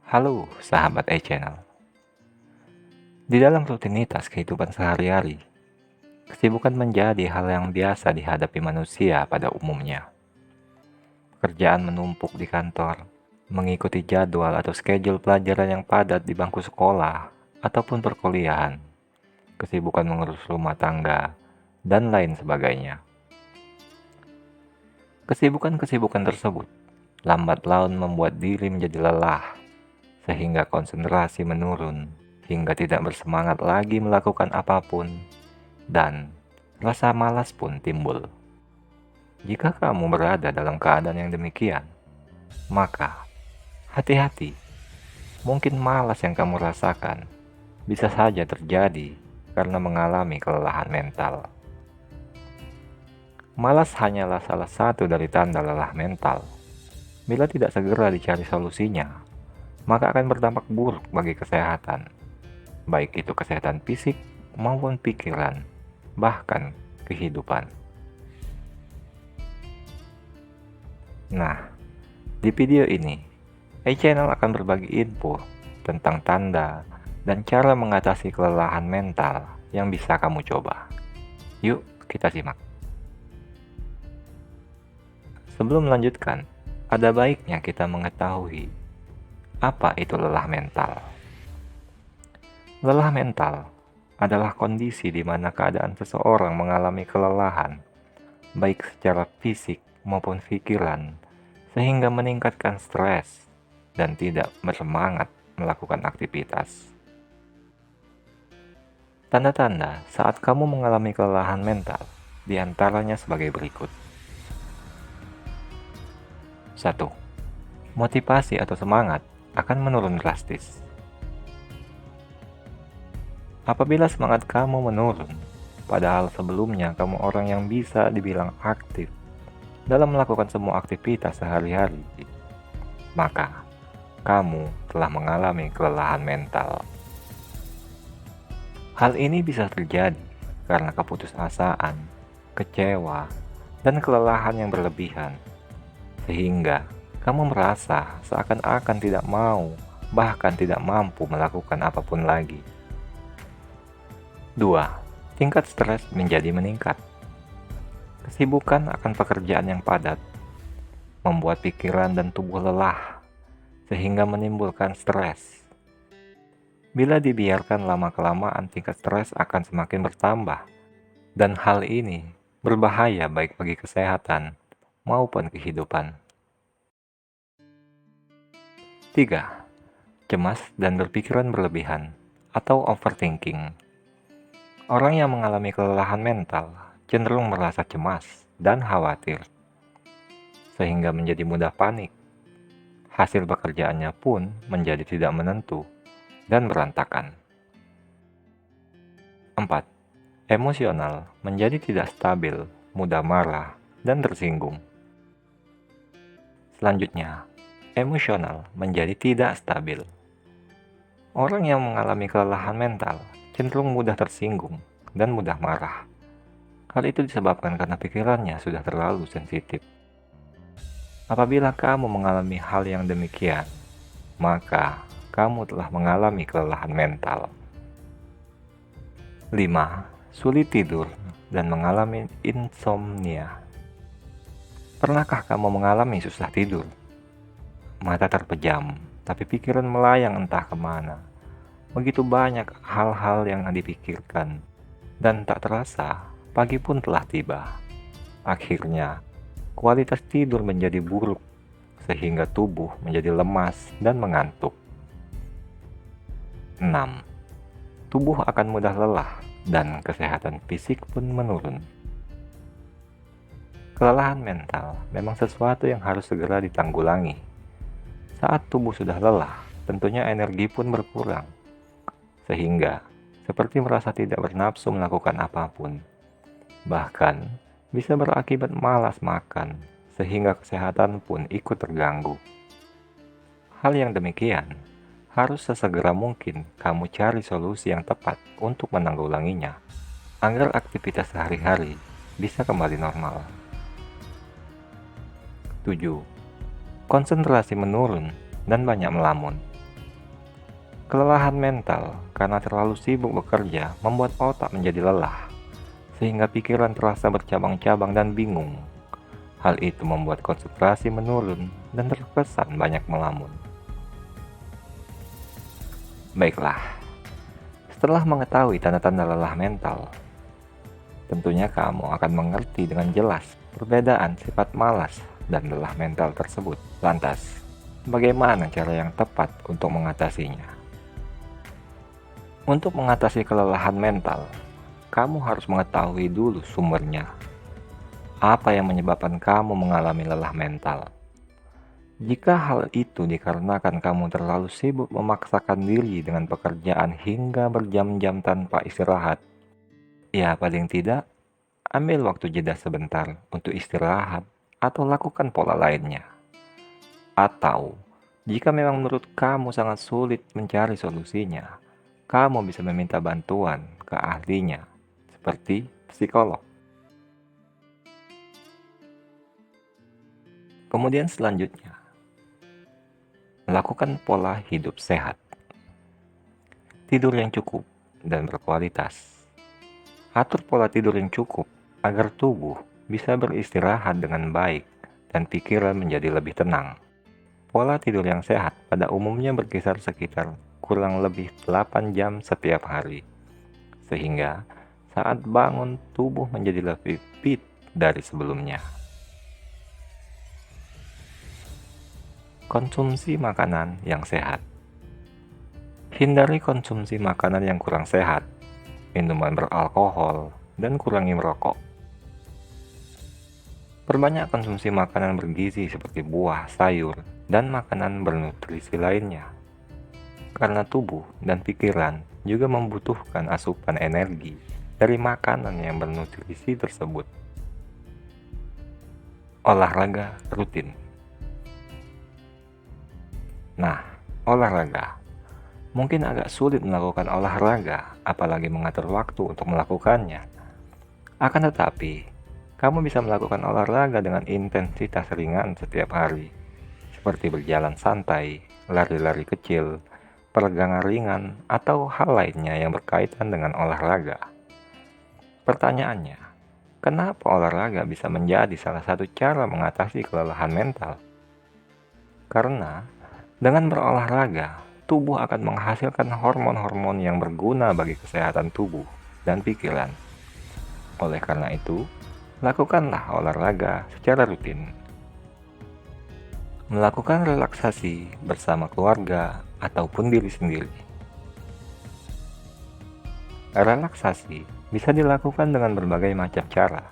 Halo sahabat e-channel. Di dalam rutinitas kehidupan sehari-hari, kesibukan menjadi hal yang biasa dihadapi manusia pada umumnya. Pekerjaan menumpuk di kantor, mengikuti jadwal atau schedule pelajaran yang padat di bangku sekolah ataupun perkuliahan, kesibukan mengurus rumah tangga, dan lain sebagainya. Kesibukan-kesibukan tersebut lambat laun membuat diri menjadi lelah, sehingga konsentrasi menurun, hingga tidak bersemangat lagi melakukan apapun, dan rasa malas pun timbul. Jika kamu berada dalam keadaan yang demikian, maka hati-hati, mungkin malas yang kamu rasakan bisa saja terjadi karena mengalami kelelahan mental. Malas hanyalah salah satu dari tanda lelah mental. Bila tidak segera dicari solusinya, maka akan berdampak buruk bagi kesehatan, baik itu kesehatan fisik maupun pikiran, bahkan kehidupan. Nah, di video ini, e-channel akan berbagi info tentang tanda dan cara mengatasi kelelahan mental yang bisa kamu coba. Yuk, kita simak. Sebelum melanjutkan, ada baiknya kita mengetahui apa itu lelah mental. Lelah mental adalah kondisi di mana keadaan seseorang mengalami kelelahan, baik secara fisik maupun pikiran, sehingga meningkatkan stres dan tidak bersemangat melakukan aktivitas. Tanda-tanda saat kamu mengalami kelelahan mental diantaranya sebagai berikut. 1. Motivasi atau semangat akan menurun drastis. Apabila semangat kamu menurun, padahal sebelumnya kamu orang yang bisa dibilang aktif dalam melakukan semua aktivitas sehari-hari, maka kamu telah mengalami kelelahan mental. Hal ini bisa terjadi karena keputusasaan, kecewa, dan kelelahan yang berlebihan, sehingga kamu merasa seakan-akan tidak mau, bahkan tidak mampu melakukan apapun lagi. 2. Tingkat stres menjadi meningkat. Kesibukan akan pekerjaan yang padat membuat pikiran dan tubuh lelah, sehingga menimbulkan stres. Bila dibiarkan lama-kelamaan, tingkat stres akan semakin bertambah, dan hal ini berbahaya baik bagi kesehatan maupun kehidupan. 3. Cemas dan berpikiran berlebihan atau overthinking. Orang yang mengalami kelelahan mental cenderung merasa cemas dan khawatir, sehingga menjadi mudah panik. Hasil pekerjaannya pun menjadi tidak menentu dan berantakan. 4. Emosional menjadi tidak stabil, mudah marah, dan tersinggung. Selanjutnya, emosional menjadi tidak stabil. Orang yang mengalami kelelahan mental cenderung mudah tersinggung dan mudah marah. Hal itu disebabkan karena pikirannya sudah terlalu sensitif. Apabila kamu mengalami hal yang demikian, maka kamu telah mengalami kelelahan mental. 5. Sulit tidur dan mengalami insomnia. Pernahkah kamu mengalami susah tidur? Mata terpejam, tapi pikiran melayang entah kemana. Begitu banyak hal-hal yang dipikirkan, dan tak terasa pagi pun telah tiba. Akhirnya, kualitas tidur menjadi buruk, sehingga tubuh menjadi lemas dan mengantuk. 6. Tubuh akan mudah lelah, dan kesehatan fisik pun menurun. Kelelahan mental memang sesuatu yang harus segera ditanggulangi. Saat tubuh sudah lelah, tentunya energi pun berkurang, sehingga seperti merasa tidak bernafsu melakukan apapun. Bahkan, bisa berakibat malas makan, sehingga kesehatan pun ikut terganggu. Hal yang demikian harus sesegera mungkin kamu cari solusi yang tepat untuk menanggulanginya, agar aktivitas sehari-hari bisa kembali normal. 7. Konsentrasi menurun dan banyak melamun. Kelelahan mental karena terlalu sibuk bekerja membuat otak menjadi lelah, sehingga pikiran terasa bercabang-cabang dan bingung. Hal itu membuat konsentrasi menurun dan terkesan banyak melamun. Baiklah, setelah mengetahui tanda-tanda lelah mental, tentunya kamu akan mengerti dengan jelas perbedaan sifat malas dan lelah mental tersebut. Lantas, bagaimana cara yang tepat untuk mengatasinya? Untuk mengatasi kelelahan mental, kamu harus mengetahui dulu sumbernya. Apa yang menyebabkan kamu mengalami lelah mental? Jika hal itu dikarenakan kamu terlalu sibuk memaksakan diri dengan pekerjaan hingga berjam-jam tanpa istirahat, ya paling tidak, ambil waktu jeda sebentar untuk istirahat atau lakukan pola lainnya. Atau, jika memang menurut kamu sangat sulit mencari solusinya, kamu bisa meminta bantuan ke ahlinya, seperti psikolog. Kemudian selanjutnya, lakukan pola hidup sehat. Tidur yang cukup dan berkualitas. Atur pola tidur yang cukup agar tubuh bisa beristirahat dengan baik dan pikiran menjadi lebih tenang. Pola tidur yang sehat pada umumnya berkisar sekitar kurang lebih 8 jam setiap hari. Sehingga saat bangun tubuh menjadi lebih fit dari sebelumnya. Konsumsi makanan yang sehat. Hindari konsumsi makanan yang kurang sehat, minuman beralkohol, dan kurangi merokok. Perbanyak konsumsi makanan bergizi seperti buah, sayur, dan makanan bernutrisi lainnya. Karena tubuh dan pikiran juga membutuhkan asupan energi dari makanan yang bernutrisi tersebut. Olahraga rutin. Nah, olahraga. Mungkin agak sulit melakukan olahraga, apalagi mengatur waktu untuk melakukannya. Akan tetapi, kamu bisa melakukan olahraga dengan intensitas ringan setiap hari, seperti berjalan santai, lari-lari kecil, peregangan ringan, atau hal lainnya yang berkaitan dengan olahraga. Pertanyaannya, kenapa olahraga bisa menjadi salah satu cara mengatasi kelelahan mental? Karena dengan berolahraga, tubuh akan menghasilkan hormon-hormon yang berguna bagi kesehatan tubuh dan pikiran. Oleh karena itu, lakukanlah olahraga secara rutin. Melakukan relaksasi bersama keluarga ataupun diri sendiri. Relaksasi bisa dilakukan dengan berbagai macam cara.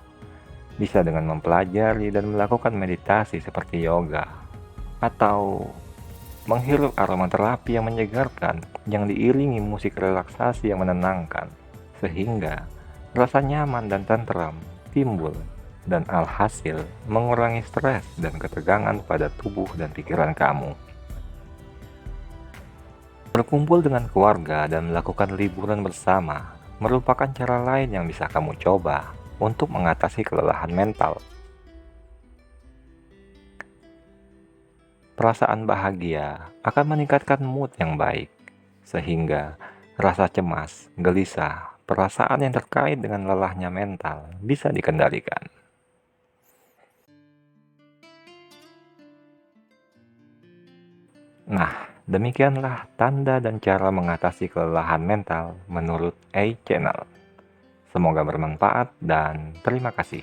Bisa dengan mempelajari dan melakukan meditasi seperti yoga, atau menghirup aromaterapi yang menyegarkan yang diiringi musik relaksasi yang menenangkan, sehingga rasa nyaman dan tenteram timbul dan alhasil mengurangi stres dan ketegangan pada tubuh dan pikiran kamu. Berkumpul dengan keluarga dan melakukan liburan bersama merupakan cara lain yang bisa kamu coba untuk mengatasi kelelahan mental. Perasaan bahagia akan meningkatkan mood yang baik, sehingga rasa cemas, gelisah, perasaan yang terkait dengan lelahnya mental bisa dikendalikan. Nah, demikianlah tanda dan cara mengatasi kelelahan mental menurut A Channel. Semoga bermanfaat dan terima kasih.